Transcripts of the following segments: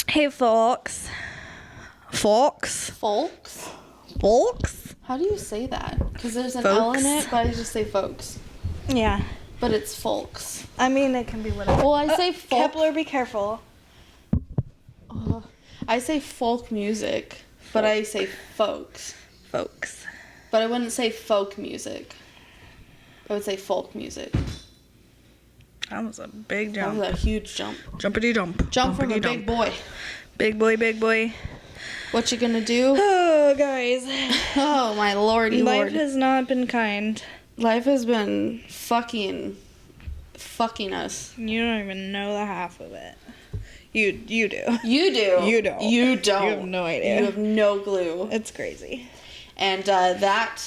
Hey, folks. Folks? Folks? Folks? How do you say that? Because there's an Folks. L in it, but I just say folks. Yeah. But it's folks. I mean, it can be whatever. Well, I say folk. Kepler, be careful. I say folk music, but I say folks. Folks. But I wouldn't say folk music. I would say folk music. That was a big That jump. was a huge jump. Jumpity jump. Jump from a Jumpity big boy. Big boy, big boy. What you gonna do? Oh, guys. Oh, my lordy Life lord. has not been kind. Life has been fucking us. You don't even know the half of it. You do. You do. You don't. You don't. You have no idea. You have no clue. It's crazy. And that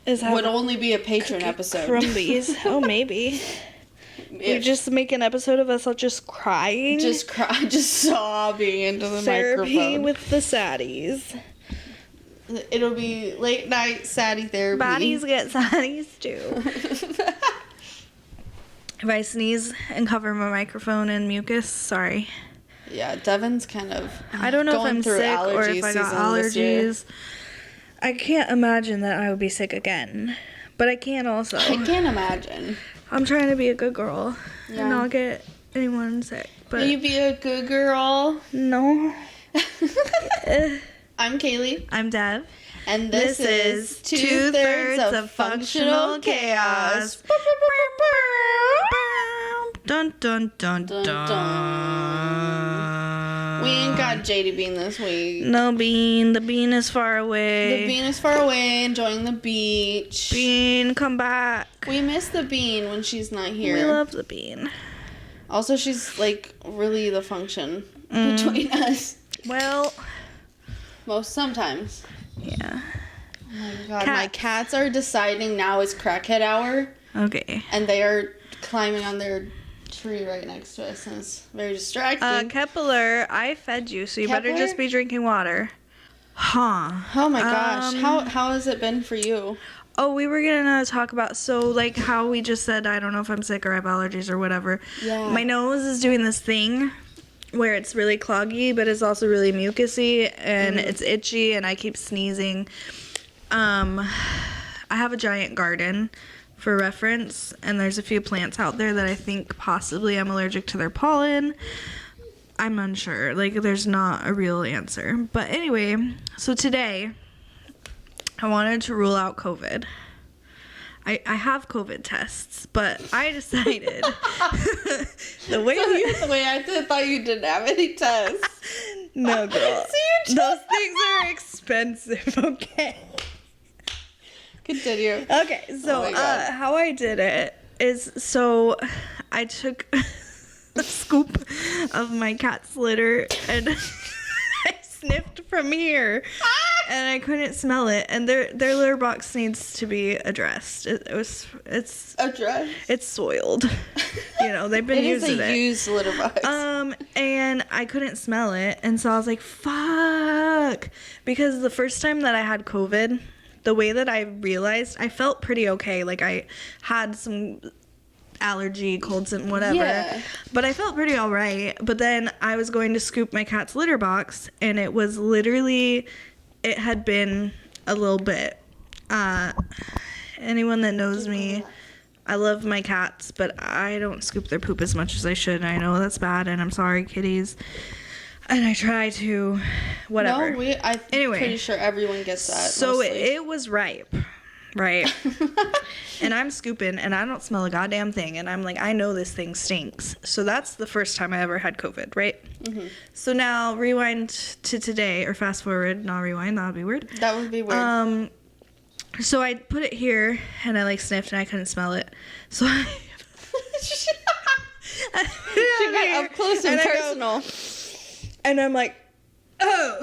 Is would only be a Patreon episode. Crumbies. Oh, maybe. We just make an episode of us all just crying. Just cry, just sobbing into the Therapy microphone. with the saddies. It'll be late night saddie therapy. Baddies get saddies too. If I sneeze and cover my microphone in mucus, sorry. Yeah, Devin's kind of. I don't know if going I'm through sick or allergy if I got season this year. allergies. I can't imagine that I would be sick again. But I can also. I can't imagine. I'm trying to be a good girl Yeah. and not get anyone sick. But Will you be a good girl? no. I'm Kaylee. I'm Dev. And this is 2/3 of Functional Chaos. Dun dun dun Dun, dun. We ain't got Jadey Bean this week. No Bean. The Bean is far away. The Bean is far away, enjoying the beach. Bean, come back. We miss the Bean when she's not here. We love the Bean. Also, she's like really the function between us. Well, Sometimes. yeah. Oh my god, my cats are deciding now is crackhead hour, Okay. and they are climbing on their tree right next to us, and it's very distracting. Kepler, I fed you, so you better Kepler? just be drinking water. Huh. Oh my gosh, how has it been for you? Oh, we were gonna talk about, so like how we just said, I don't know if I'm sick or I have allergies or whatever. Yeah. My nose is doing this thing where it's really cloggy, but it's also really mucusy and it's itchy and I keep sneezing. I have a giant garden for reference, and there's a few plants out there that I think possibly I'm allergic to their pollen. I'm unsure. Like, there's not a real answer. But anyway, so today I wanted to rule out COVID. I have COVID tests, but I decided the way Wait, I thought you didn't have any tests. no, girl. So you Those things are expensive, okay? Continue. Okay, so Oh my God. how I did it is, so I took a scoop of my cat's litter and I sniffed from here and I couldn't smell it, and their litter box needs to be addressed. It's Address. it's soiled. You know, they've been using It is a used litter box. And I couldn't smell it, and so I was like, fuck, because the first time that I had COVID, the way that I realized, I felt pretty okay. Like, I had some allergy, colds, and whatever. Yeah. But I felt pretty all right. But then I was going to scoop my cat's litter box, and it was literally, it had been a little bit. Anyone that knows me, I love my cats, but I don't scoop their poop as much as I should. I know that's bad, and I'm sorry, kitties. And I try to, whatever. No, I'm Anyway, pretty sure everyone gets that. So mostly. it was ripe, right? And I'm scooping, and I don't smell a goddamn thing. And I'm like, I know this thing stinks. So that's the first time I ever had COVID, right? Mm-hmm. So now rewind to today, or fast forward, not rewind. That would be weird. That would be weird. So I put it here, and I like sniffed, and I couldn't smell it. So She got up close and I go, personal. and I'm like, oh,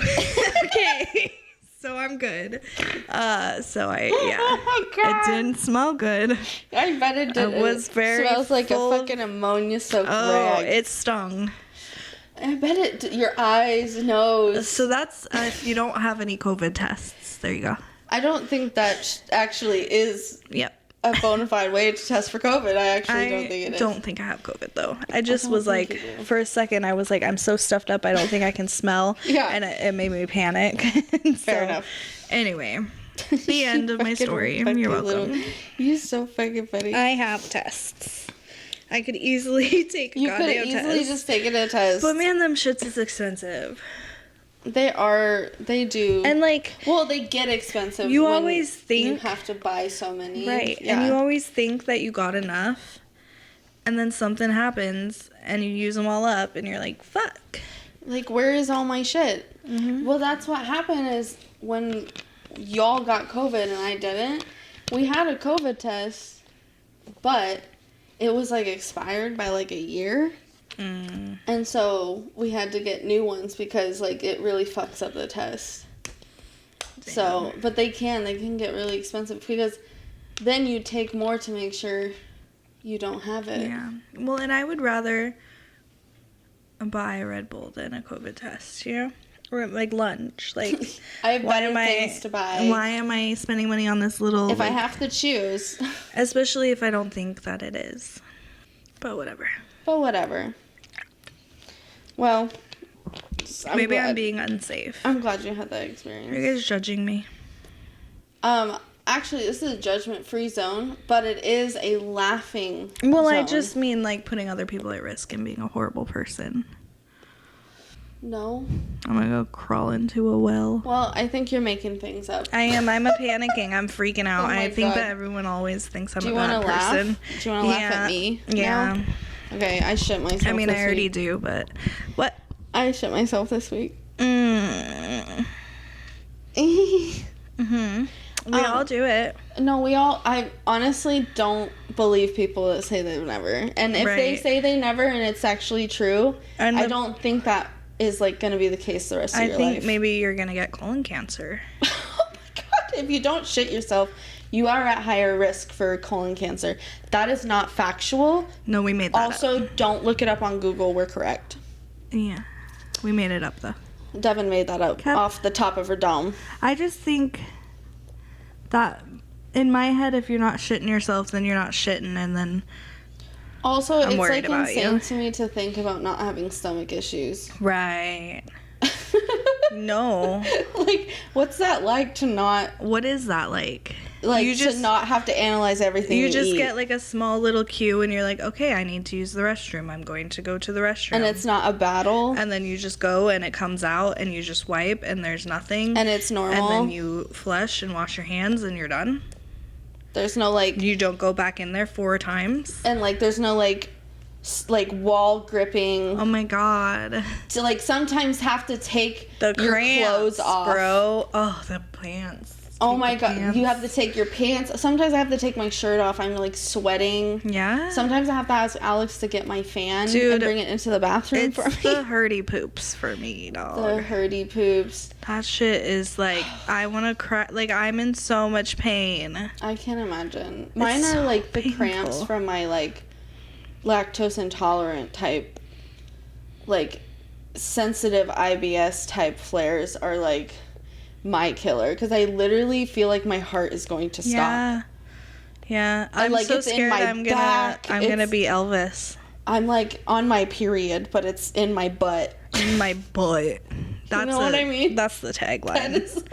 okay. So I'm good. So I, yeah. Oh my God. It didn't smell good. I bet it did. It was very smells like full a of- fucking ammonia-soaked Oh, rag. it stung. I bet it. Your eyes, nose. So that's if you don't have any COVID tests. There you go. I don't think that actually is Yep. a bona fide way to test for COVID. I actually don't think it is. I don't think I have COVID, though. I just was think like, you do. for a second, I was like, I'm so stuffed up, I don't think I can smell. Yeah. And it made me panic. Fair enough. Anyway, the end of my story. You're welcome. You're so fucking funny. I have tests. I could easily take a You could goddamn easily test. just take it a test. But man, them shits is expensive. They do. And like, well, they get expensive. you when always think you have to buy so many. right, Yeah. and you always think that you got enough, and then something happens, and you use them all up, and you're like, fuck. Like, where is all my shit? Mm-hmm. Well, that's what happened is when y'all got COVID and I didn't, we had a COVID test, but it was, like, expired by, like, a year. Mm. And so we had to get new ones because, like, it really fucks up the test. Damn. So, but they can get really expensive because then you take more to make sure you don't have it. Yeah. Well, and I would rather buy a Red Bull than a COVID test, you know? Or like lunch. Like, I have better things to buy. Why am I spending money on this little? If I have to choose. Especially if I don't think that it is. But whatever. But whatever. Well, Maybe I'm being unsafe. I'm glad you had that Are you experience. guys judging me? Actually, this is a judgment-free zone, but it is a laughing Well, I zone. just mean like putting other people at risk and being a horrible person. No. I'm gonna go crawl into a well. Well, I think you're making things up. I am. I'm panicking. I'm freaking out. Oh my I think God. that everyone always thinks I'm Do a you bad want to laugh? person. Do you want to laugh at me? Yeah. now? Okay, I shit myself. I mean, this I already week. do, but what? I shit myself this week. Mm. Mhm. We all do it. No, I honestly don't believe people that say they've never. And if they Right. say they never and it's actually true, And I don't think that is like going to be the case the rest of I your think life. maybe you're gonna get colon cancer. Oh my God. If you don't shit yourself, you are at higher risk for colon cancer. That is not factual. No, we made that Also, up. don't look it up on Google. We're correct. Yeah, we made it up though. Devin made that up off the top of her dome. I just think that in my head, if you're not shitting yourself, then you're not shitting, and then Also, I'm it's worried like about insane you. to me to think about not having stomach issues. right. No. Like, what's that like to not What is that like? like you just to not have to analyze everything you just eat. get like a small little cue, and you're like, okay, I need to use the restroom. I'm going to go to the restroom. and it's not a battle And then you just go, and it comes out, and you just wipe, and there's nothing. and it's normal. And then you flush and wash your hands, and you're done. There's no like You don't go back in there 4 times. and like there's no like wall gripping Oh my god. to like sometimes have to take The your cramps, clothes off. bro. Oh, the pants. Oh Take my the God, pants. you have to take your pants. Sometimes I have to take my shirt off. I'm like sweating. Yeah. Sometimes I have to ask Alex to get my fan Dude, and bring it into the bathroom It's for me. the hurdy poops for me, dog. The hurdy poops. That shit is like, I want to cry. Like, I'm in so much pain. I can't imagine. Mine are so like the cramps painful. from my like lactose intolerant type, like sensitive IBS type flares are like my killer because I literally feel like my heart is going to stop. Yeah. Yeah. I'm like, so it's in scared my I'm gonna back. I'm gonna It's- be Elvis. I'm like on my period, but it's in my butt. In my butt. That's know what I mean? That's the tagline. That is-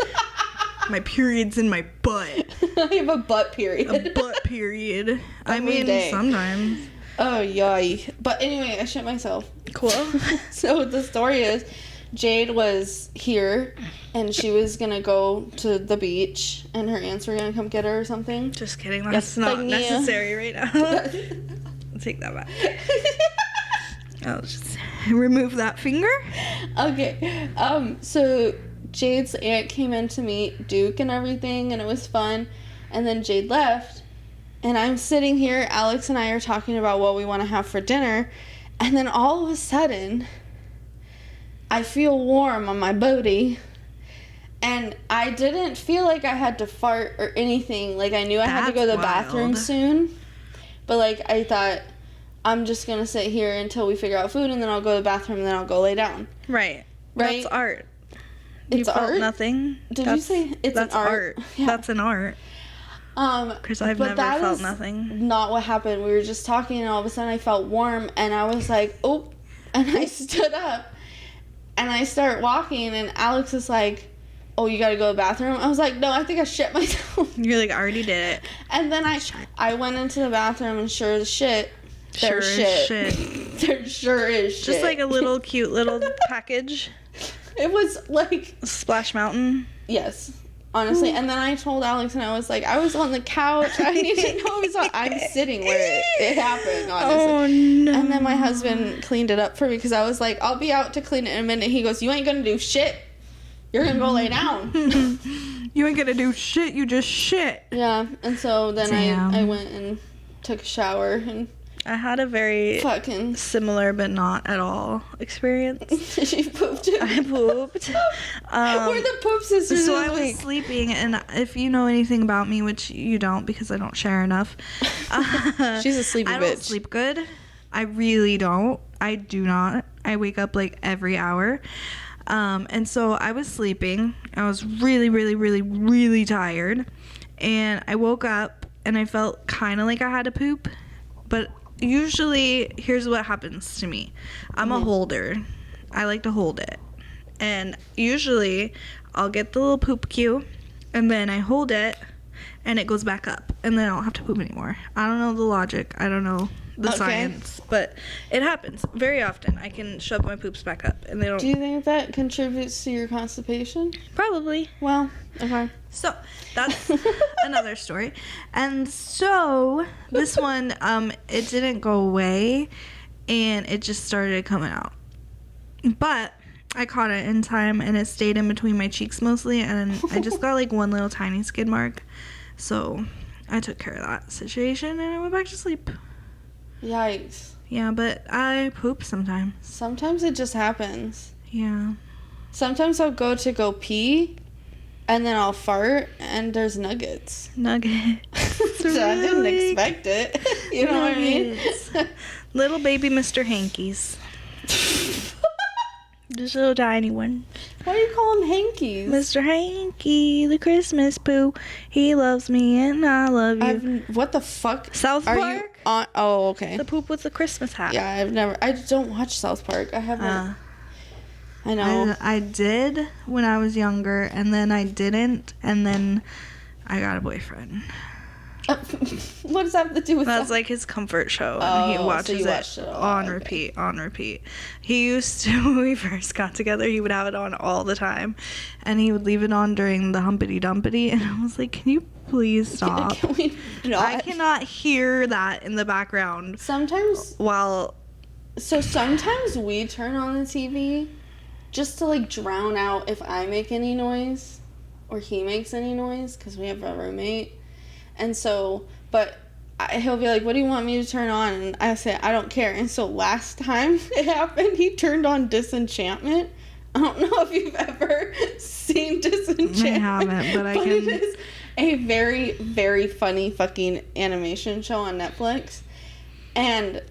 My period's in my butt. I have a butt period. A butt period. I Every mean, day. sometimes. Oh, yay. But anyway, I shit myself. Cool. So the story is Jade was here and she was gonna go to the beach and her aunts were gonna come get her or something. Just kidding. That's not thank you. necessary right now. I'll take that back. I'll just remove that finger. Okay. So Jade's aunt came in to meet Duke and everything and it was fun. And then Jade left. And I'm sitting here, Alex and I are talking about what we want to have for dinner. And then all of a sudden, I feel warm on my booty. And I didn't feel like I had to fart or anything. Like, I knew I had to go to the That's bathroom wild. soon. But, like, I thought, I'm just going to sit here until we figure out food, and then I'll go to the bathroom, and then I'll go lay down. Right. Right? That's art. It's you felt art? nothing. Did you say it's an that's art? Yeah. That's an art. Because I've never felt nothing. Not what happened. We were just talking, and all of a sudden I felt warm, and I was like, oh, and I stood up, and I start walking, and Alex is like, oh, you gotta go to the bathroom? I was like, no, I think I shit myself. You're like, I already did it. And then I went into the bathroom, and sure as shit, there's shit. There sure is shit. Just like a little cute little package. It was like... Splash Mountain. Yes. Honestly. And then I told Alex, and I was like, I was on the couch. I need to know I'm sitting where it happened, honestly. Oh, no. And then my husband cleaned it up for me, because I was like, I'll be out to clean it in a minute. He goes, you ain't gonna do shit. You're gonna go lay down. You ain't gonna do shit, you just shit. Yeah, and so then I went and took a shower, and I had a very fucking similar but not at all experience. She pooped too. I pooped. We're the poop sisters. So I was sleeping, and if you know anything about me, which you don't because I don't share enough. She's a sleepy bitch. I don't sleep good. I really don't. I do not. I wake up like every hour. And so I was sleeping. I was really, really, really, really tired. And I woke up and I felt kind of like I had to poop. But usually, here's what happens to me. I'm a holder. I like to hold it. And usually, I'll get the little poop cue. And then I hold it. And it goes back up. And then I don't have to poop anymore. I don't know the logic. I don't know the science, but it happens very often. I can shove my poops back up, and they don't. Do you think that contributes to your constipation? Probably. Well, okay. So that's another story. And so this one, it didn't go away, and it just started coming out. But I caught it in time, and it stayed in between my cheeks mostly, and I just got like one little tiny skid mark. So I took care of that situation, and I went back to sleep. Yikes. Yeah, but I poop sometimes. Sometimes it just happens. Yeah. Sometimes I'll go pee, and then I'll fart, and there's nuggets. Nuggets. So I didn't expect it. You know what I mean? Little baby Mr. Hankies. Just a little tiny one. Why do you call him Hankies? Mr. Hanky, the Christmas poo. He loves me and I love you. What the fuck? South Park? Are you on? Oh, okay. The poop with the Christmas hat. Yeah, I don't watch South Park. I haven't. I know. I did when I was younger, and then I didn't, and then I got a boyfriend. What does that have to do with that? That's like his comfort show, and he watches it on repeat, on repeat. He used to, when we first got together, he would have it on all the time, and he would leave it on during the humpity dumpity, and I was like, can you please stop? Can we not? I cannot hear that in the background. Sometimes we turn on the TV just to like drown out if I make any noise or he makes any noise, because we have a roommate. And so, but he'll be like, what do you want me to turn on? And I say, I don't care. And so last time it happened, he turned on Disenchantment. I don't know if you've ever seen Disenchantment. I haven't, but I can. It is a very, very funny fucking animation show on Netflix. And,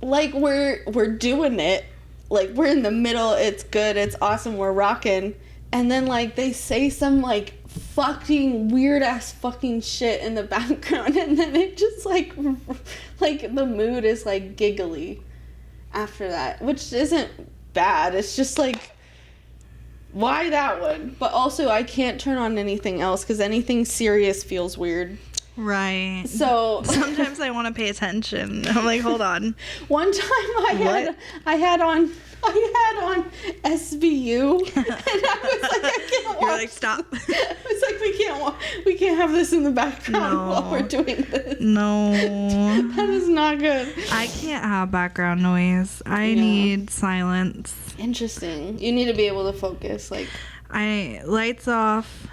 like, we're doing it. Like, we're in the middle. It's good. It's awesome. We're rocking. And then, like, they say some, like, fucking weird ass fucking shit in the background, and then it just like the mood is like giggly after that, which isn't bad. It's just like, why that one? But also I can't turn on anything else because anything serious feels weird. Right. So sometimes I want to pay attention. I'm like, hold on. One time I had on SVU, and I was like, I can't watch. You're like, stop. I was like, we can't have this in the background while we're doing this. No. That is not good. I can't have background noise. I need silence. Interesting. You need to be able to focus. Like, lights off,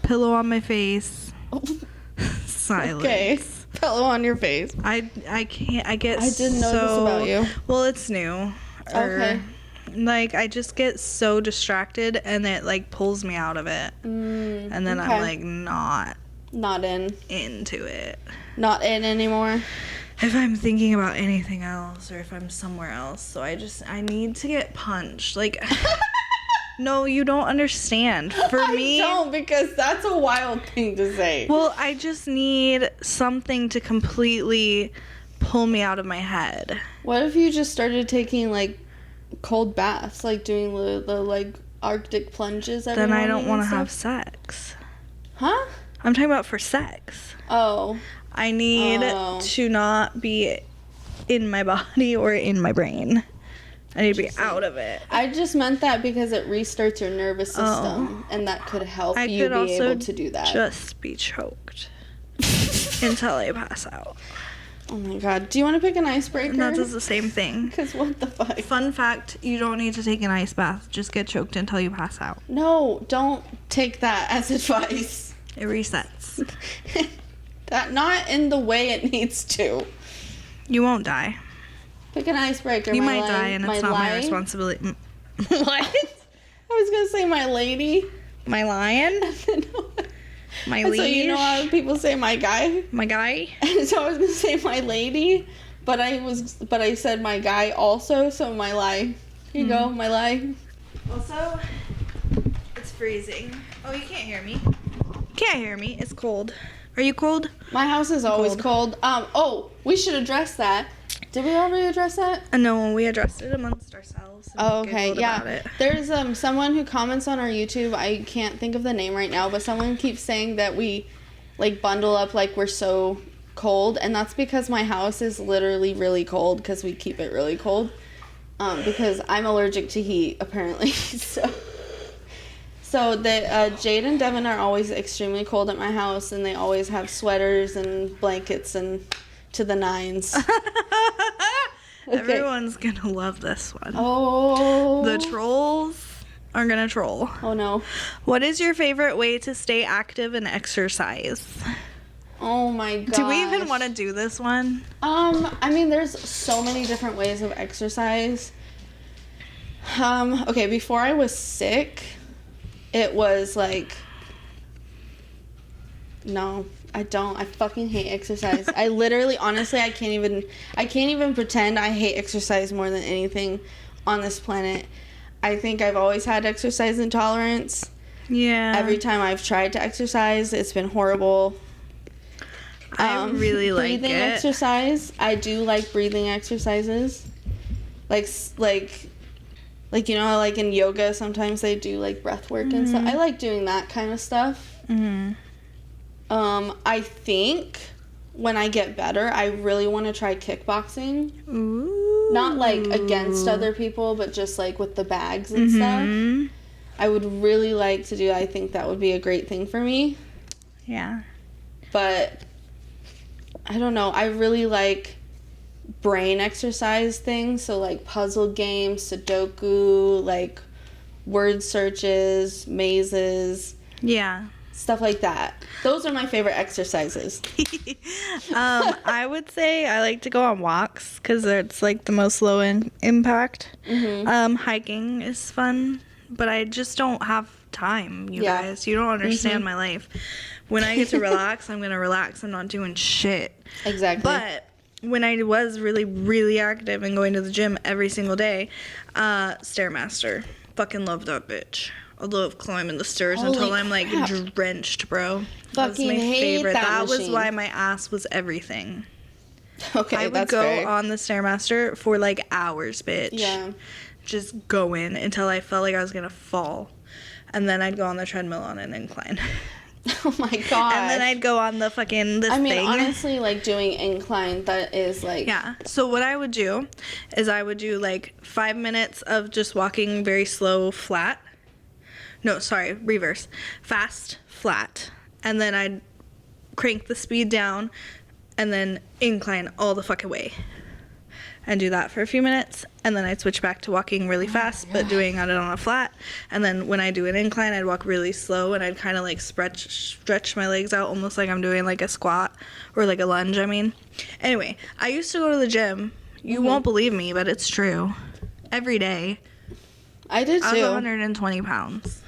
pillow on my face, silence. Okay. Pillow on your face. I can't. I didn't know this about you. Well, it's new. Okay. Like, I just get so distracted, and it like pulls me out of it, and then I'm like not into it. Not in anymore. If I'm thinking about anything else, or if I'm somewhere else, so I need to get punched. Like, No, you don't understand. For me, I don't, because that's a wild thing to say. well, I just need something to completely pull me out of my head. What if you just started taking like cold baths, like doing the like Arctic plunges every Then I morning don't want to and stuff? have sex. Huh? I'm talking about for sex. Oh. I need to not be in my body or in my brain. I need to be out of it. I just meant that because it restarts your nervous system, and that could help you be able to do that. Just be choked until I pass out. Oh my god. Do you want to pick an icebreaker? And that does the same thing. Because what the fuck? Fun fact, you don't need to take an ice bath. Just get choked until you pass out. No, don't take that as advice. It resets. That not in the way it needs to. You won't die. Pick an icebreaker. You might die, and it's not my responsibility. What? I was gonna say my lady. My lion? My liege? So you know how people say my guy? My guy? And so I was gonna say my lady, but I said my guy also, so my lie. Here you go, my lie. Also, it's freezing. Oh, you can't hear me. You can't hear me. It's cold. Are you cold? My house is always cold. Oh, we should address that. Did we already address that? No, we addressed it amongst ourselves. Oh, okay, yeah. About it. There's someone who comments on our YouTube. I can't think of the name right now, but someone keeps saying that we like bundle up like we're so cold, and that's because my house is literally really cold because we keep it really cold. Because I'm allergic to heat apparently. So that Jade and Devin are always extremely cold at my house, and they always have sweaters and blankets and to the nines. Okay. Everyone's gonna love this one. Oh. The trolls are gonna troll. Oh no. What is your favorite way to stay active and exercise? Oh my god. Do we even want to do this one? I mean, there's so many different ways of exercise. Okay, before I was sick, it was like, no, I don't. I fucking hate exercise. I literally, honestly, I can't even pretend I hate exercise more than anything on this planet. I think I've always had exercise intolerance. Yeah. Every time I've tried to exercise, it's been horrible. I really like it. Breathing exercise. I do like breathing exercises. Like you know, like in yoga, sometimes they do like breath work and stuff. I like doing that kind of stuff. Mm-hmm. I think when I get better, I really want to try kickboxing. Ooh. Not like against other people, but just like with the bags and stuff. I would really like to do. I think that would be a great thing for me. Yeah. But I don't know. I really like brain exercise things. So like puzzle games, Sudoku, like word searches, mazes. Yeah. Stuff like that. Those are my favorite exercises. I would say I like to go on walks because it's like the most low impact. Hiking is fun, but I just don't have time, you guys. You don't understand my life. When I get to relax, I'm going to relax. I'm not doing shit. Exactly. But when I was really, really active and going to the gym every single day, Stairmaster. Fucking love that bitch. I love climbing the stairs until I'm like drenched, bro. That's my favorite. That was why my ass was everything. Okay, I would go on the Stairmaster for like hours, bitch. Yeah. Just going until I felt like I was gonna fall, and then I'd go on the treadmill on an incline. Oh my god. And then I'd go on the fucking thing. Honestly, like doing incline, that is like. Yeah. So what I would do is I would do like 5 minutes of just walking very slow, flat. No, sorry, reverse. Fast, flat. And then I'd crank the speed down and then incline all the fucking way. And do that for a few minutes. And then I'd switch back to walking really fast, but doing it on a flat. And then when I do an incline, I'd walk really slow and I'd kind of like stretch my legs out almost like I'm doing like a squat or like a lunge, I mean. Anyway, I used to go to the gym. You won't believe me, but it's true. Every day. I did too. I was 120 pounds.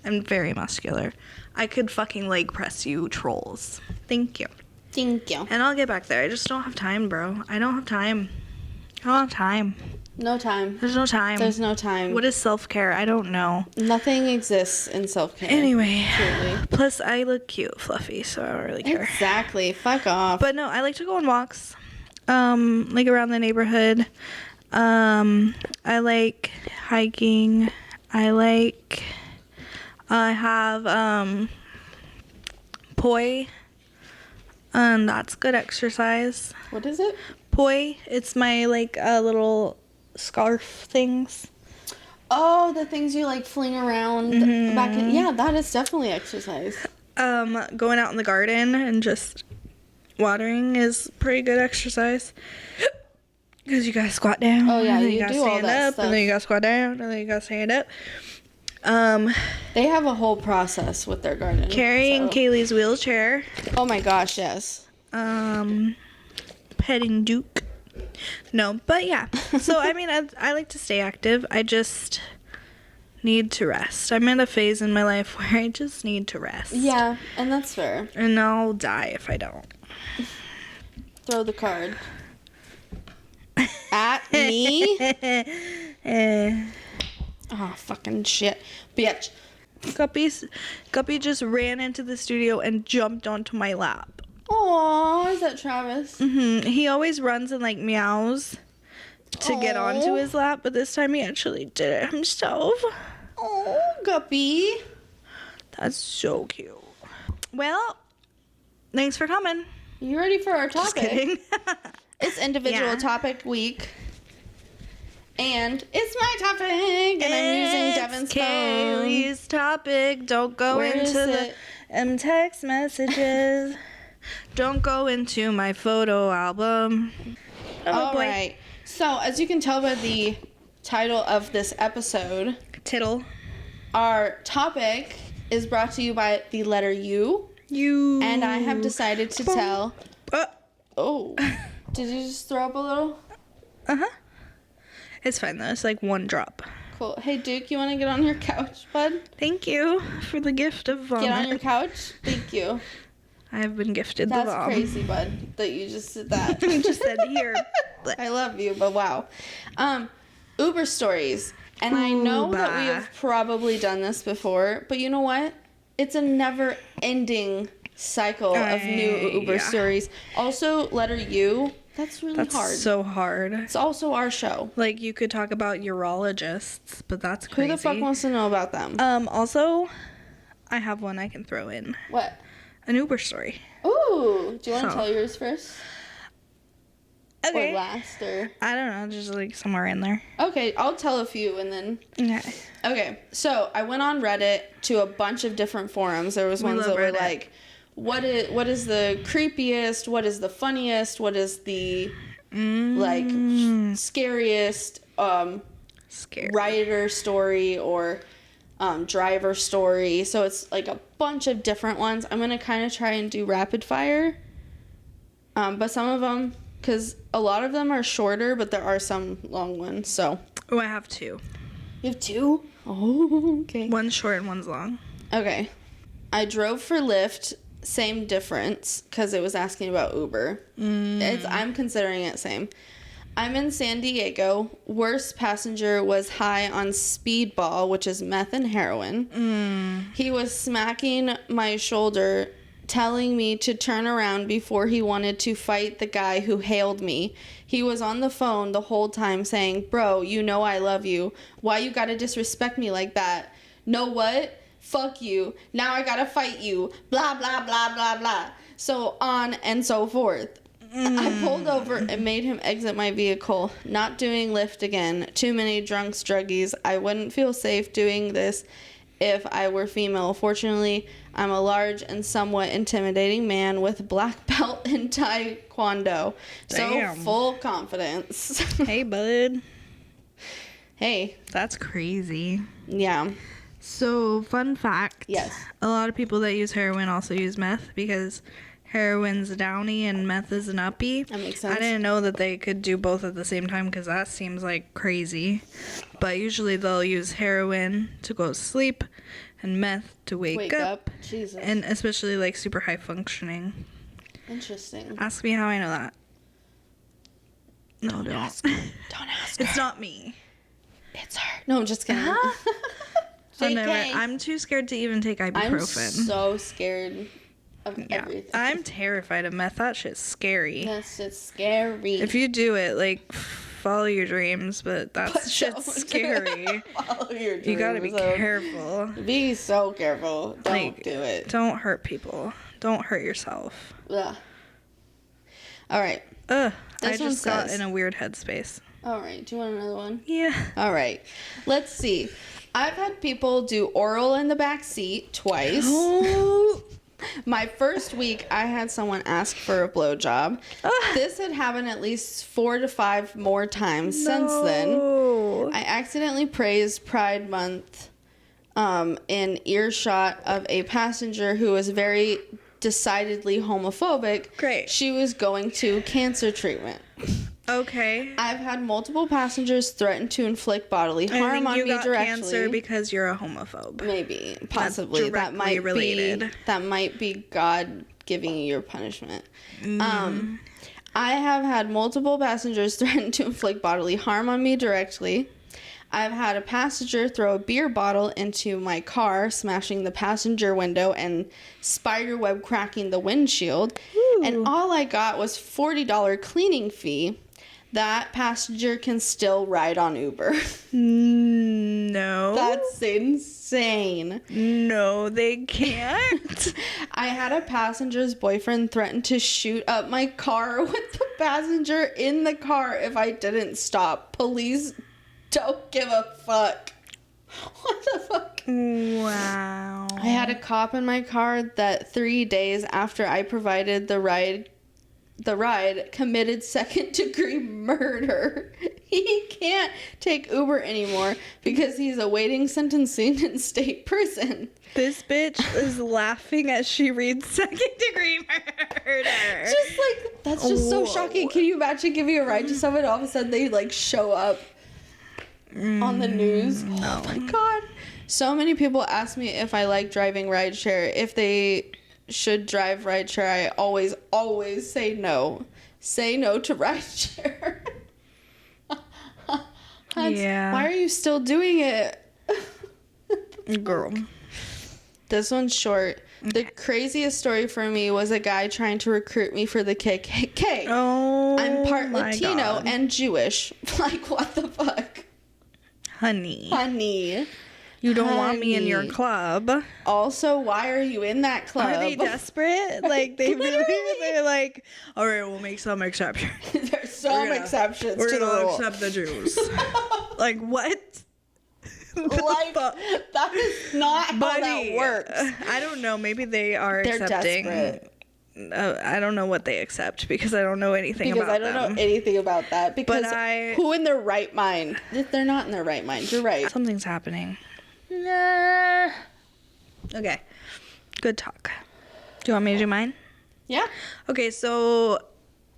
I'm very muscular. I could fucking leg press you trolls. Thank you. Thank you. And I'll get back there. I just don't have time, bro. I don't have time. No time. There's no time. There's no time. What is self-care? I don't know. Nothing exists in self-care. Anyway. Truly. Plus, I look cute, fluffy, so I don't really care. Exactly. Fuck off. But no, I like to go on walks. Like around the neighborhood. I like hiking. I have, poi. That's good exercise. What is it? Poi. It's my, like, little scarf things. Oh, the things you like fling around back in. Yeah, that is definitely exercise. Going out in the garden and just watering is pretty good exercise. Because you gotta squat down. Oh, yeah, and then you gotta do all stand that up, stuff. and then you gotta squat down, and then you gotta stand up. They have a whole process with their garden. Carrying so. Kaylee's wheelchair. Oh my gosh, yes. Petting Duke. No, but yeah. So, I mean, I like to stay active. I just need to rest. I'm in a phase in my life where I just need to rest. Yeah, and that's fair. And I'll die if I don't. Throw the card. At me? Oh, fucking shit. Bitch. Guppy just ran into the studio and jumped onto my lap. Aw, is that Travis? He always runs and like meows to get Aw. onto his lap, but this time he actually did it himself. Oh, Guppy. That's so cute. Well, thanks for coming. You ready for our topic? Just kidding. It's individual Yeah. topic week. And it's my topic, and I'm using Devin's phone. Kaylee's topic. Don't go Where is into it? the text messages. Don't go into my photo album. All boy. right. So, as you can tell by the title of this episode, Tittle. our topic is brought to you by the letter U. You. And I have decided to tell. Uh Oh. Did you just throw up a little? huh. It's fine though. It's like one drop. Cool. Hey, Duke, you want to get on your couch, bud? Thank you for the gift of vomit. Get on your couch. Thank you. I have been gifted That's the vom. crazy, bud, that you just did that. You just said here. I love you, but wow. Uber stories. And I know that we have probably done this before, but you know what? It's a never-ending cycle of new Uber yeah. stories. Also, letter U. That's really That's hard. so hard. It's also our show. Like, you could talk about urologists, but that's crazy. Who the fuck wants to know about them? Also, I have one I can throw in. What? An Uber story. Ooh, do you want to So. tell yours first? Okay. Or last, or... I don't know, just like somewhere in there. Okay, I'll tell a few and then... Okay. Okay, so I went on Reddit to a bunch of different forums. There was We ones love that were Reddit. like, what is the creepiest? What is the funniest? What is the like scariest Scary. rider story or driver story? So it's like a bunch of different ones. I'm gonna kind of try and do rapid fire, but some of them, because a lot of them are shorter, but there are some long ones. So Oh, I have two. you have two? Oh, okay. One's short and one's long. Okay. I drove for Lyft, same difference, because it was asking about Uber. I'm considering it same. I'm in San Diego. Worst passenger was high on speedball, which is meth and heroin. He was smacking my shoulder, telling me to turn around before he wanted to fight the guy who hailed me. He was on the phone the whole time saying, "Bro, you know I love you. Why you gotta disrespect me like that? Know what? Fuck you. Now I gotta fight you. Blah, blah, blah, blah, blah." So on and so forth. I pulled over and made him exit my vehicle. Not doing Lyft again. Too many drunks, druggies. I wouldn't feel safe doing this if I were female. Fortunately, I'm a large and somewhat intimidating man with black belt in Taekwondo. Damn. So full confidence. Hey, bud. Hey, That's crazy. yeah. So, fun fact. Yes. A lot of people that use heroin also use meth because heroin's a downy and meth is an uppy. That makes sense. I didn't know that they could do both at the same time because that seems like crazy. But usually they'll use heroin to go to sleep and meth to wake up. Jesus. And especially like super high functioning. Interesting. Ask me how I know that. No, don't. Don't ask her. It's not me. It's her. No, I'm just kidding. I'm too scared to even take ibuprofen. I'm so scared of everything. I'm terrified of meth. That shit's scary. That's just scary. If you do it, like, follow your dreams, but that shit's scary. Follow your dreams. You gotta be careful. Be so careful. Don't do it. Don't hurt people. Don't hurt yourself. Ugh. All right. Ugh. This I one just got says- in a weird headspace. All right. Do you want another one? Yeah. All right. Let's see. I've had people do oral in the back seat twice. Oh. My first week, I had someone ask for a blowjob. This had happened at least 4 to 5 more times since then. I accidentally praised Pride Month in earshot of a passenger who was very decidedly homophobic. Great. She was going to cancer treatment. Okay. I've had multiple passengers threaten to inflict bodily I harm think on you me got directly. cancer because you're a homophobe. Maybe, possibly. That's directly related. That might be God giving you your punishment. I have had multiple passengers threaten to inflict bodily harm on me directly. I've had a passenger throw a beer bottle into my car, smashing the passenger window and spiderweb cracking the windshield. Ooh. And all I got was $40 cleaning fee. That passenger can still ride on Uber. No. That's insane. No, they can't. I had a passenger's boyfriend threaten to shoot up my car with the passenger in the car if I didn't stop. Police don't give a fuck. What the fuck? Wow. I had a cop in my car that 3 days after I provided the ride committed second-degree murder. He can't take Uber anymore because he's awaiting sentencing in state prison. This bitch is laughing as she reads second-degree murder. Just like, that's just so shocking. Can you imagine giving a ride to someone and all of a sudden they like show up on the news? No. Oh my god. So many people ask me if I like driving rideshare. If they should drive rideshare, I always say no. Say no to rideshare. Yeah. Why are you still doing it? Girl. This one's short. Okay. The craziest story for me was a guy trying to recruit me for the KKK. Oh, I'm part my Latino God. and Jewish. Like, what the fuck? Honey. You don't want me in your club. Also, why are you in that club? Are they desperate? Like, they're like, all right, we'll make some exceptions. There's some exceptions We're to the gonna rule. accept the Jews. Like, what? Like, that is not how that works. I don't know. Maybe they are They're accepting. desperate. I don't know what they accept because I don't know anything Because about I don't them. know anything about that. Because But who in their right mind? They're not in their right mind. You're right. Something's happening. Nah. Okay. Good talk. Do you want me to do mine? Yeah. Okay, so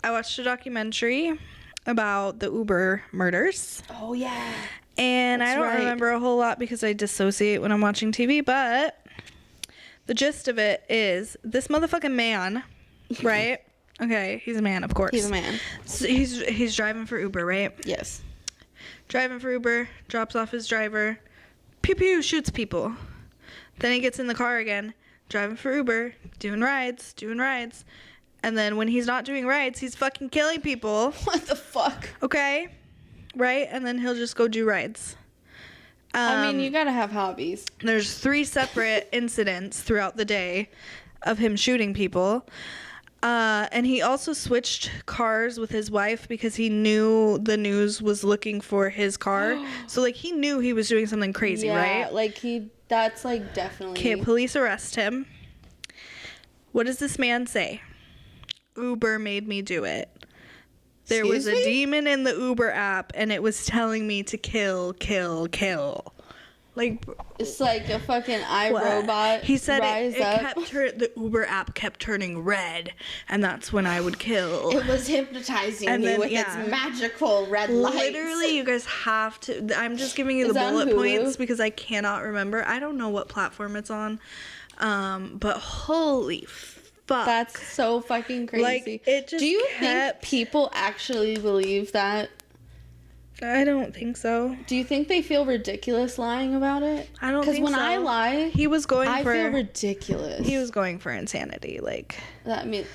I watched a documentary about the Uber murders. Oh, yeah. And I don't remember a whole lot because I dissociate when I'm watching TV, but the gist of it is this motherfucking man, right? Okay, he's a man, of course. He's a man. So he's driving for Uber, right? Yes. Driving for Uber, drops off his driver, pew pew, shoots people. Then he gets in the car again, driving for Uber, doing rides. And then when he's not doing rides, he's fucking killing people. What the fuck? Okay? Right? And then he'll just go do rides. I mean, you gotta have hobbies. There's 3 separate incidents throughout the day of him shooting people. And he also switched cars with his wife because he knew the news was looking for his car. So, like, he knew he was doing something crazy, right? Like, that's, like, definitely... Okay, police arrest him. What does this man say? Uber made me do it. There was a demon in the Uber app, and it was telling me to kill. Like, It's like a fucking iRobot. He said rise up. the Uber app kept turning red, and that's when I would kill. It was hypnotizing And me then, with its magical red lights. Literally, you guys have to. I'm just giving you Is the that on bullet Hulu? points because I cannot remember. I don't know what platform it's on, but holy fuck. That's so fucking crazy. Like, it just Do you kept... think people actually believe that? I don't think so. Do you think they feel ridiculous lying about it? I don't think so. Because when I lie, he was going I for... feel ridiculous. He was going for insanity, like... That makes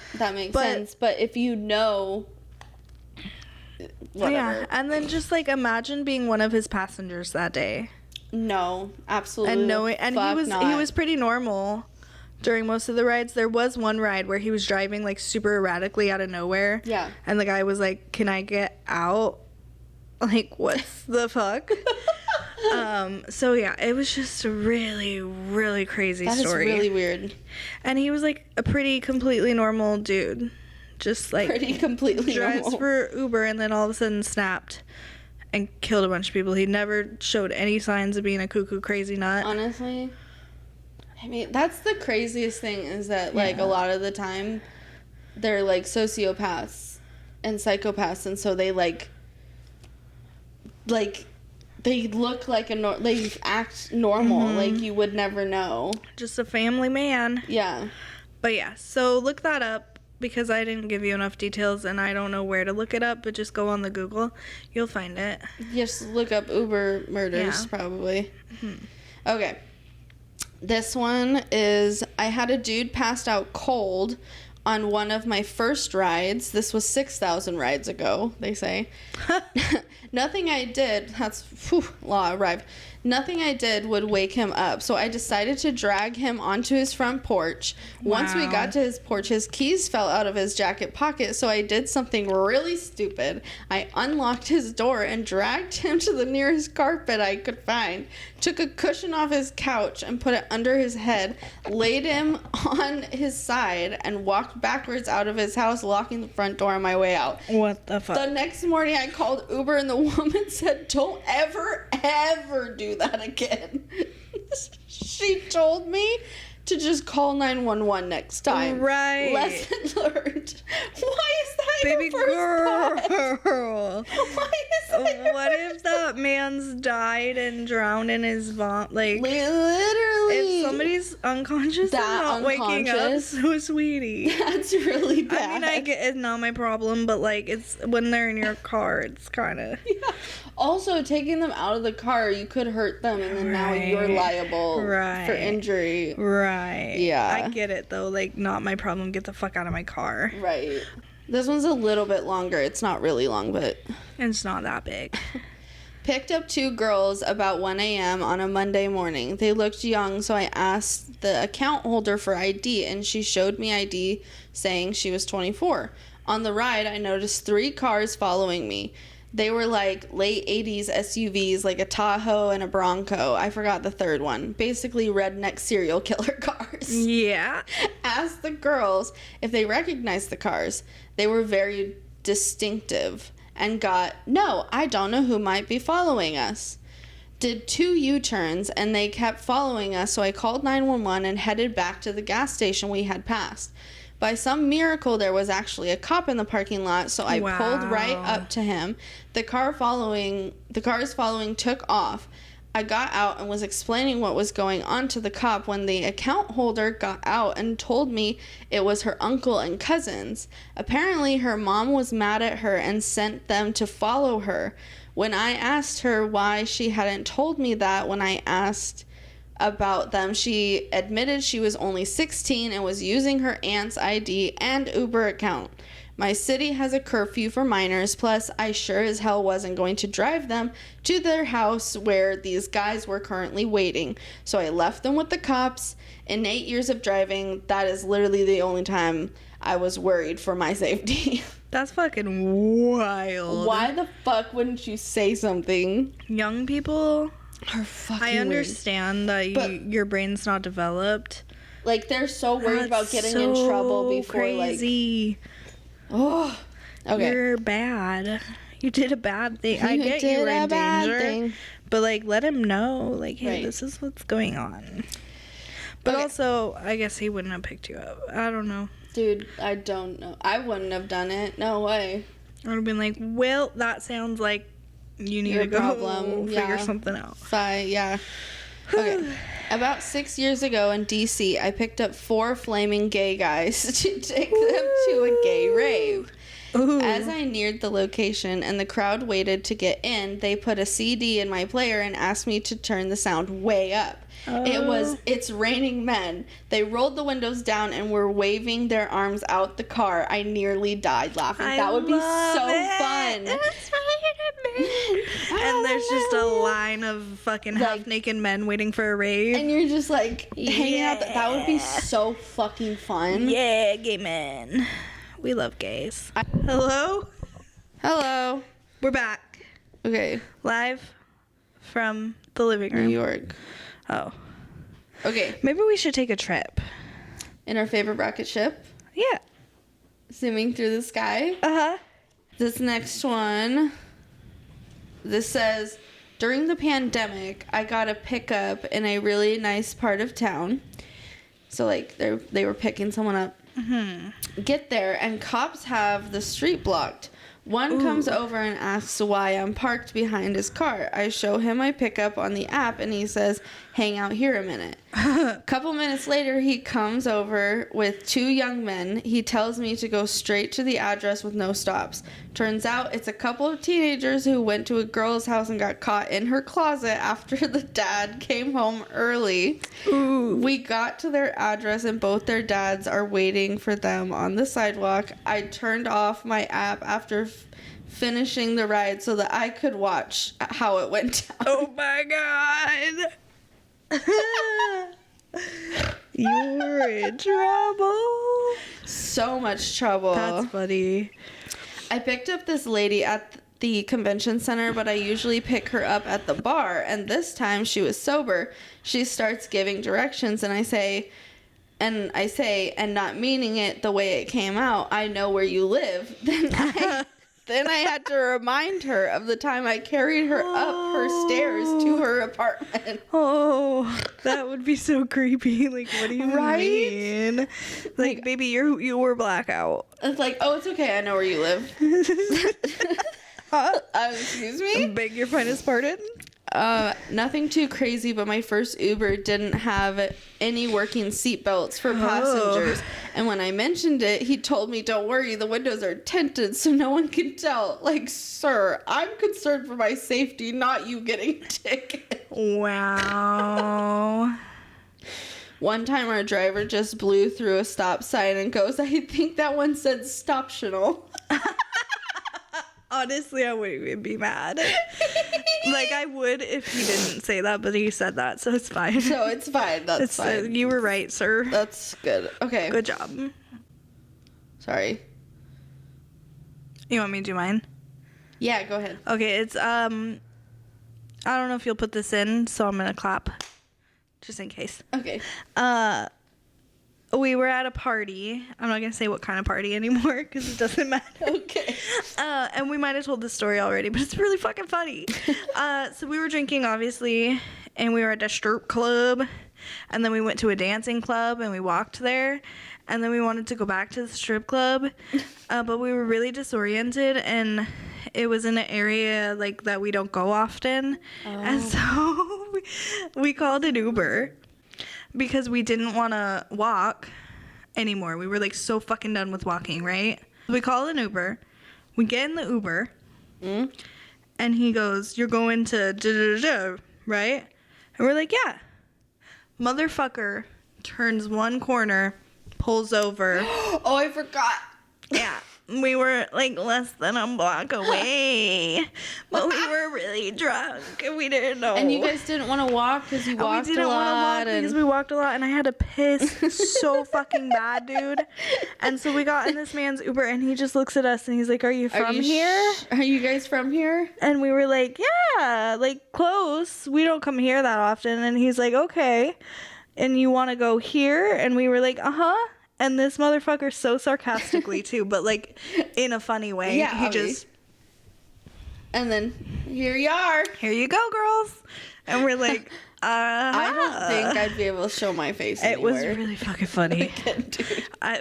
sense. But if you know... Whatever. Yeah, and then just, like, imagine being one of his passengers that day. No, absolutely. And knowing... And he was pretty normal during most of the rides. There was one ride where he was driving, like, super erratically out of nowhere. Yeah. And the guy was like, can I get out? Like, what's the fuck? So yeah, it was just a really, really crazy story. That is really weird. And he was like a pretty completely normal dude. Just like Pretty completely drives normal. for Uber and then all of a sudden snapped and killed a bunch of people. He never showed any signs of being a cuckoo crazy nut. Honestly, I mean, that's the craziest thing is that, like, a lot of the time they're like sociopaths and psychopaths, and so they they look like they act normal, like you would never know. Just a family man. Yeah. But yeah, so look that up because I didn't give you enough details and I don't know where to look it up, but just go on the Google. You'll find it. Just look up Uber murders, probably. Mm-hmm. Okay. This one is, I had a dude passed out cold on one of my first rides. This was 6,000 rides ago, they say. Nothing I did, law arrived. Nothing I did would wake him up, so I decided to drag him onto his front porch. Wow. Once we got to his porch, his keys fell out of his jacket pocket, so I did something really stupid. I unlocked his door and dragged him to the nearest carpet I could find, took a cushion off his couch and put it under his head, laid him on his side, and walked backwards out of his house, locking the front door on my way out. What the fuck? The next morning, I called Uber, and the woman said, "Don't ever, ever do that again." She told me to just call 911 next time. Right. Lesson learned. Why is that Baby your first girl. thought? Why is that your What first if that man's died and drowned in his vomit? Like, Literally. if somebody's unconscious That and not waking up, unconscious? so sweetie. That's really bad. I mean, I get it's not my problem, but like, it's when they're in your car, it's kind of. Yeah. Also, taking them out of the car, you could hurt them, and then now you're liable for injury. Right. Yeah. I get it, though. Like, not my problem. Get the fuck out of my car. Right. This one's a little bit longer. It's not really long, but... It's not that big. Picked up two girls about 1 a.m. on a Monday morning. They looked young, so I asked the account holder for ID, and she showed me ID saying she was 24. On the ride, I noticed 3 cars following me. They were like late 80s SUVs, like a Tahoe and a Bronco. I forgot the third one. Basically redneck serial killer cars. Yeah. Asked the girls if they recognized the cars. They were very distinctive and got, "No, I don't know who might be following us." Did 2 U-turns and they kept following us, so I called 911 and headed back to the gas station we had passed. By some miracle, there was actually a cop in the parking lot, so I pulled right up to him. The cars following took off. I got out and was explaining what was going on to the cop when the account holder got out and told me it was her uncle and cousins. Apparently, her mom was mad at her and sent them to follow her. When I asked her why she hadn't told me that when I asked about them, she admitted she was only 16 and was using her aunt's ID and Uber account. My city has a curfew for minors, plus I sure as hell wasn't going to drive them to their house where these guys were currently waiting. So I left them with the cops. In 8 years of driving, that is literally the only time I was worried for my safety. That's fucking wild. Why the fuck wouldn't you say something? Young people Are fucking I understand weird. that your brain's not developed. Like, they're so worried about getting in so trouble before, crazy. Oh, okay. You're bad. You did a bad thing. I You get did you were a in bad danger, thing. but like, let him know, like, hey, Right. this is what's going on. But Okay. also, I guess he wouldn't have picked you up. I don't know. Dude, I don't know. I wouldn't have done it. No way. I would have been like, well, that sounds like you need Your to go problem. figure Yeah. something out. Yeah. Okay. About 6 years ago in DC, I picked up 4 flaming gay guys to take them to a gay rave. Ooh. As I neared the location and the crowd waited to get in, they put a CD in my player and asked me to turn the sound way up. It was It's Raining Men. They rolled the windows down and were waving their arms out the car. I nearly died laughing. That would be so fun. It's raining men. And there's just a line of fucking half-naked men waiting for a rave. And you're just like hanging out. That would be so fucking fun. Yeah, gay men. We love gays. Hello? Hello. We're back. Okay. Live from the living room. New York. Oh. Okay. Maybe we should take a trip. In our favorite rocket ship. Yeah. Zooming through the sky. Uh-huh. This next one. This says, during the pandemic, I got a pickup in a really nice part of town. So, like, they were picking someone up. Mm-hmm. Get there, and cops have the street blocked. One comes over and asks why I'm parked behind his car. I show him my pickup on the app, and he says, hang out here a minute. Couple minutes later, he comes over with 2 young men. He tells me to go straight to the address with no stops. Turns out it's a couple of teenagers who went to a girl's house and got caught in her closet after the dad came home early. Ooh. We got to their address, and both their dads are waiting for them on the sidewalk. I turned off my app after finishing the ride so that I could watch how it went down. Oh my god. You're in trouble. So much trouble. That's funny. I picked up this lady at the convention center, but I usually pick her up at the bar, and this time she was sober. She starts giving directions, and I say, and not meaning it the way it came out, I know where you live. Then I had to remind her of the time I carried her up her stairs to her apartment. Oh, that would be so creepy. Like, what do you mean? Like, baby, you were blackout. It's like, oh, it's okay. I know where you live. Huh? Excuse me? Beg your finest pardon? Nothing too crazy, but my first Uber didn't have any working seat belts for passengers. And when I mentioned it, he told me, don't worry, the windows are tinted so no one can tell. Like, sir, I'm concerned for my safety, not you getting a ticket. Wow. One time our driver just blew through a stop sign and goes, I think that one said stoptional. Honestly, I wouldn't even be mad. Like, I would if he didn't say that, but he said that, so it's fine. So it's fine. That's fine. You were right, sir. That's good. Okay. Good job. Sorry. You want me to do mine? Yeah, go ahead. Okay, it's, I don't know if you'll put this in, so I'm gonna clap. Just in case. Okay. We were at a party. I'm not gonna say what kind of party anymore because it doesn't matter. Okay. And we might have told this story already, but it's really fucking funny. So we were drinking, obviously, and we were at a strip club, and then we went to a dancing club, and we walked there, and then we wanted to go back to the strip club, but we were really disoriented, and it was in an area like that we don't go often, and so we called an Uber. Because we didn't want to walk anymore. We were like so fucking done with walking, right? We call an Uber. We get in the Uber. And he goes, you're going to da-da-da-da, right? And we're like, yeah. Motherfucker turns one corner, pulls over. Oh, I forgot. Yeah. We were like less than a block away, but we were really drunk and we didn't know. And you guys didn't want to walk because you walked we didn't a lot. want to walk because we walked a lot, and I had to piss so fucking bad, dude. And so we got in this man's Uber, and he just looks at us and he's like, "Are you from here? Are you guys from here?" And we were like, "Yeah, like close. We don't come here that often." And he's like, "Okay, and you want to go here?" And we were like, "Uh-huh." And this motherfucker so sarcastically too, but like in a funny way. Yeah, he just. And then here you are. Here you go, girls. And we're like, I don't think I'd be able to show my face It anywhere. was really fucking funny.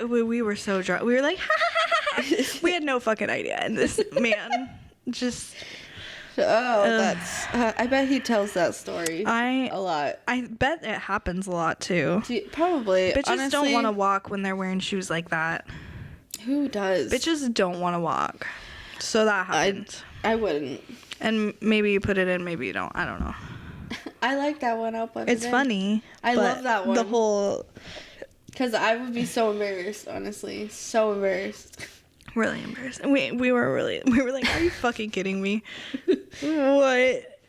We were so drunk. We were like, ha ha ha ha. We had no fucking idea. And this man just Oh, that's... I bet he tells that story a lot. I bet it happens a lot too. Probably. Bitches Honestly, don't want to walk when they're wearing shoes like that. Who does? Bitches don't want to walk. So that happens. I wouldn't. And maybe you put it in, maybe you don't. I don't know. I like that one. I'll put it in. It's funny. I love that one. The whole... Because I would be so embarrassed, honestly. So embarrassed. Really embarrassed. We were like, are you fucking kidding me? What?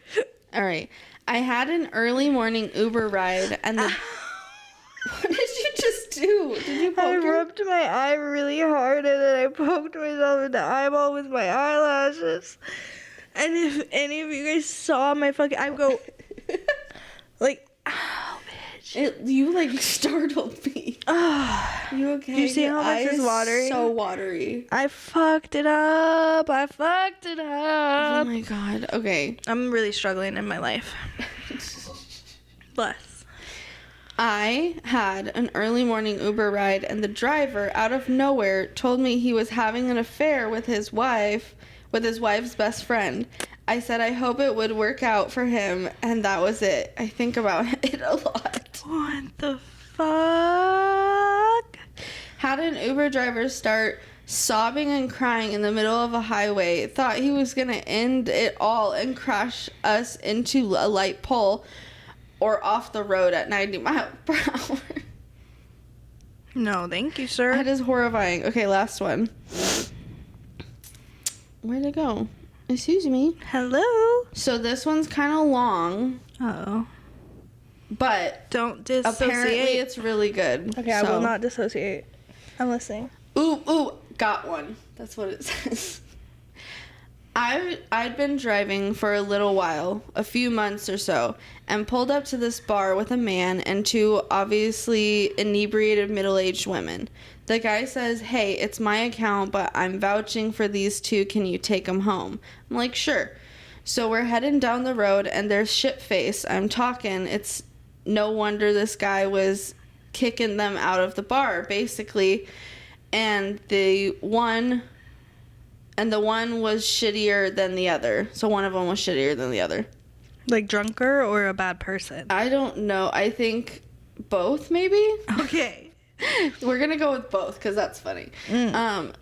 All right. I had an early morning Uber ride and the... What did you just do? Did you poke I rubbed my eye really hard and then I poked myself in the eyeball with my eyelashes. And if any of you guys saw my fucking... I go... like... Ow, bitch. You, like, startled me. You okay? Do you see how much is watery? So watery. I fucked it up. Oh my god. Okay. I'm really struggling in my life. Bless. I had an early morning Uber ride and the driver, out of nowhere, told me he was having an affair with his wife's best friend. I said I hope it would work out for him, and that was it. I think about it a lot. What the fuck? Had an Uber driver start sobbing and crying in the middle of a highway. Thought he was gonna end it all and crash us into a light pole or off the road at 90 miles per hour. No, thank you, sir. That is horrifying. Okay, last one. Where'd it go? Excuse me. Hello. So this one's kind of long. Uh-oh. But don't dissociate. Apparently it's really good. Okay, I will not dissociate. I'm listening. Ooh, got one. That's what it says. I'd been driving for a little while, a few months or so, and pulled up to this bar with a man and two obviously inebriated middle-aged women. The guy says, "Hey, it's my account, but I'm vouching for these two. Can you take them home?" I'm like, "Sure." So we're heading down the road, and there's shit-face. I'm talking. It's no wonder this guy was kicking them out of the bar, basically. And the one was shittier than the other. So one of them was shittier than the other. Like drunker or a bad person? I don't know. I think both, maybe? Okay. We're going to go with both because that's funny.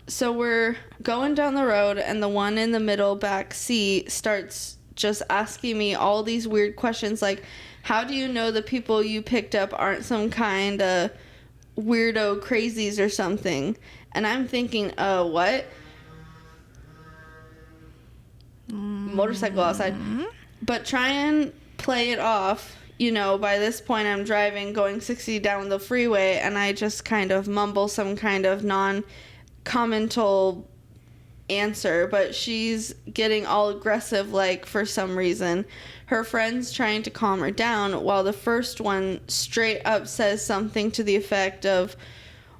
So we're going down the road and the one in the middle back seat starts just asking me all these weird questions like, how do you know the people you picked up aren't some kind of weirdo crazies or something? And I'm thinking, what? Motorcycle outside. But try and play it off. You know, by this point I'm driving, going 60 down the freeway, and I just kind of mumble some kind of non-commental answer, but she's getting all aggressive, like, for some reason. Her friend's trying to calm her down, while the first one straight up says something to the effect of,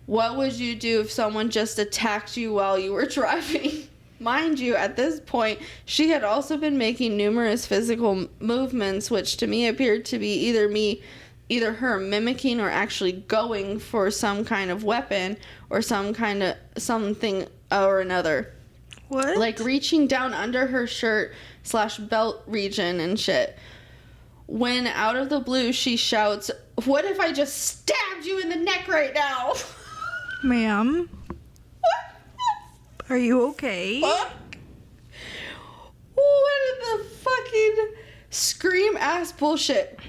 "What would you do if someone just attacked you while you were driving?" Mind you, at this point, she had also been making numerous physical movements, which to me appeared to be either her mimicking or actually going for some kind of weapon or some kind of something or another. What? Like reaching down under her shirt / belt region and shit. When out of the blue, she shouts, "What if I just stabbed you in the neck right now?" Ma'am? Are you okay? Fuck? What in the fucking scream ass bullshit?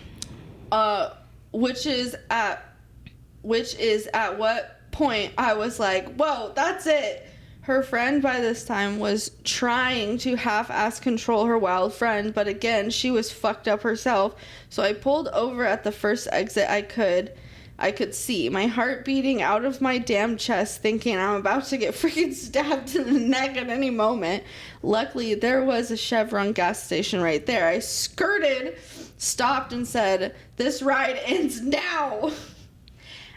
Which is at what point I was like, whoa, that's it. Her friend by this time was trying to half-ass control her wild friend, but again, she was fucked up herself. So I pulled over at the first exit I could see, my heart beating out of my damn chest, thinking I'm about to get freaking stabbed in the neck at any moment. Luckily, there was a Chevron gas station right there. I skirted, stopped, and said, "This ride ends now."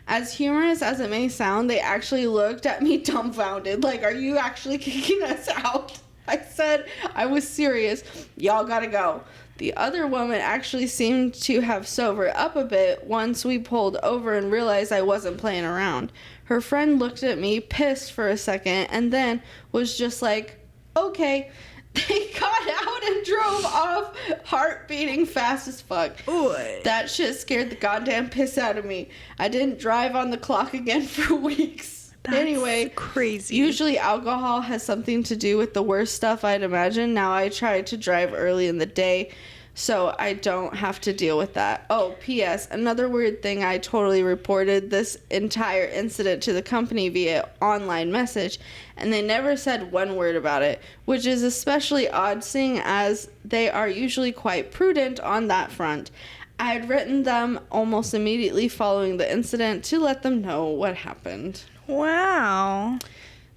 As humorous as it may sound, they actually looked at me dumbfounded, like, "Are you actually kicking us out?" I said I was serious. "Y'all gotta go." The other woman actually seemed to have sobered up a bit once we pulled over and realized I wasn't playing around. Her friend looked at me, pissed for a second, and then was just like, "Okay." They got out and drove off, heart beating fast as fuck. Ooh. That shit scared the goddamn piss out of me. I didn't drive on the clock again for weeks. That's anyway, crazy. Usually alcohol has something to do with the worst stuff, I'd imagine. Now I try to drive early in the day, so I don't have to deal with that. Oh, P.S. Another weird thing, I totally reported this entire incident to the company via online message, and they never said one word about it, which is especially odd seeing as they are usually quite prudent on that front. I had written them almost immediately following the incident to let them know what happened. Wow.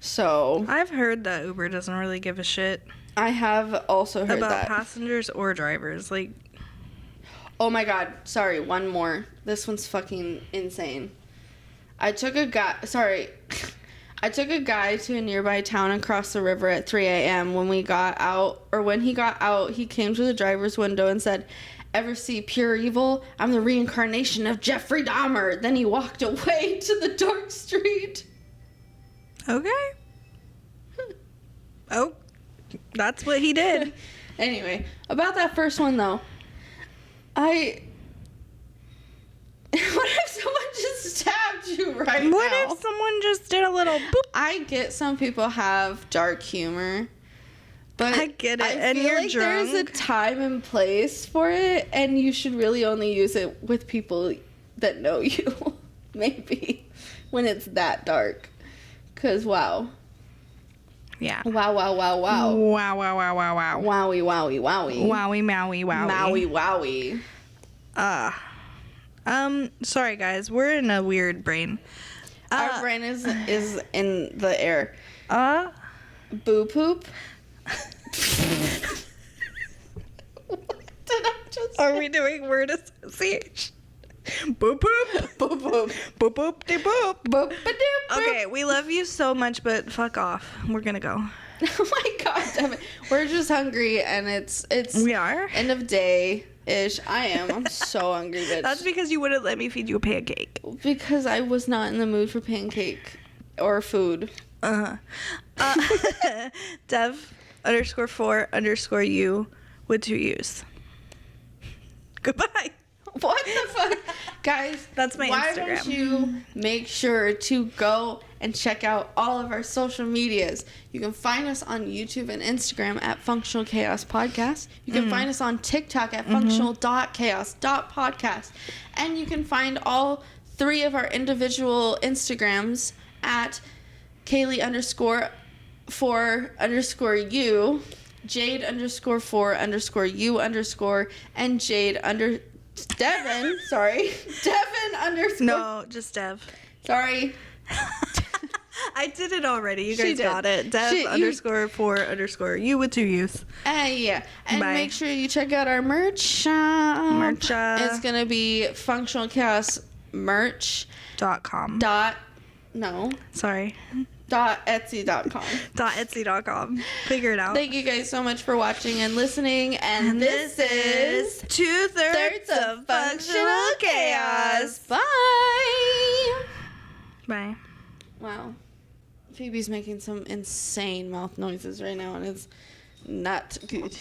So I've heard that Uber doesn't really give a shit I have also heard about that. passengers or drivers. Like, Oh my god, sorry, one more. This one's fucking insane. I took a guy to a nearby town across the river at 3 a.m. When he got out, he came to the driver's window and said, "Ever see Pure Evil? I'm the reincarnation of Jeffrey Dahmer." Then he walked away to the dark street. okay. Oh, that's what he did. Anyway, about that first one though, what if someone just stabbed you right now? What if someone just did a little boop? I get some people have dark humor, but I get it, I and feel you're like there's a drunk. time and place for it, and you should really only use it with people that know you, maybe, when it's that dark. 'Cause wow. Yeah. Wow, wow, wow, wow. Wow, wow, wow, wow, wow. Wowie, wowie, wowie. Wowie, mowie, wowie. Maui, wowie. Sorry guys, we're in a weird brain. Our brain is in the air. Boo poop. What did I just Are say? we doing word association? Boop boop. Boop boop. Boop boop de boop. Boop ba doop boop. Okay, we love you so much, but fuck off. We're gonna go. Oh my god damn it. We're just hungry and it's We are? end of day ish. I am. I'm so hungry, bitch. That's because you wouldn't let me feed you a pancake. Because I was not in the mood for pancake or food. Dev_4_you with 2 U's. Goodbye. What the fuck? Guys, That's my why Instagram. don't you make sure to go and check out all of our social medias? You can find us on YouTube and Instagram at Functional Chaos Podcast. You can find us on TikTok at functional.chaos.podcast. And you can find all 3 of our individual Instagrams at Kaylee_4_you, Jade_4_you_, and Devin, sorry. Devin_. No, just Dev. Sorry. I did it already. You She guys did. got it. Dev_4_you with 2 U's. Yeah. And Bye. make sure you check out our merch shop. It's going to be Functional Chaos merch. .com. Sorry. .etsy.com. .etsy.com. Figure it out. Thank you guys so much for watching and listening. And this is 2/3 of Functional Chaos. Bye. Bye. Wow. Phoebe's making some insane mouth noises right now, and it's not good.